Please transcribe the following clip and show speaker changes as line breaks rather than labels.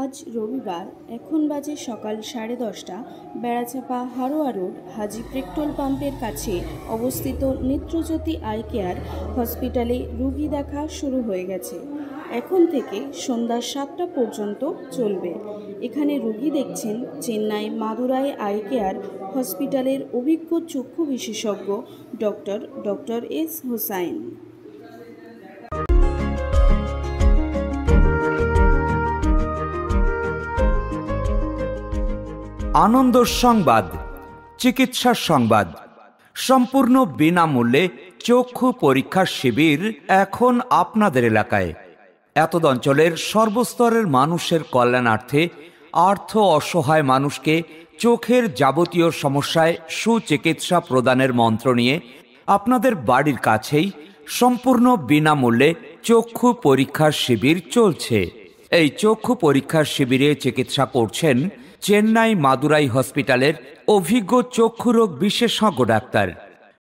আজ রবিবার, এখন বাজে সকাল 10:30। বেড়াচাপা হারোয়া রোড হাজি পেট্রোল পাম্পের কাছে অবস্থিত নেত্রজ্যোতি আই কেয়ার হসপিটালে রোগী দেখা শুরু হয়ে গেছে। এখন থেকে সন্ধ্যা 7টা পর্যন্ত চলবে। এখানে রোগী দেখছেন চেন্নাই মাদুরাই আই কেয়ার হসপিটালের অভিজ্ঞ চক্ষু বিশেষজ্ঞ ডক্টর এস হোসাইন।
আনন্দ সংবাদ, চিকিৎসার সংবাদ। সম্পূর্ণ বিনামূল্যে চক্ষু পরীক্ষার শিবির এখন আপনাদের এলাকায়। এতদ অঞ্চলের সর্বস্তরের মানুষের কল্যাণার্থে আর্থ অসহায় মানুষকে চোখের যাবতীয় সমস্যায় সুচিকিৎসা প্রদানের মন্ত্র নিয়ে আপনাদের বাড়ির কাছেই সম্পূর্ণ বিনামূল্যে চক্ষু পরীক্ষার শিবির চলছে। এই চক্ষু পরীক্ষার শিবিরে চিকিৎসা করছেন চেন্নাই মাদুরাই হসপিটালের অভিজ্ঞ চক্ষুরোগ বিশেষজ্ঞ ডাক্তার।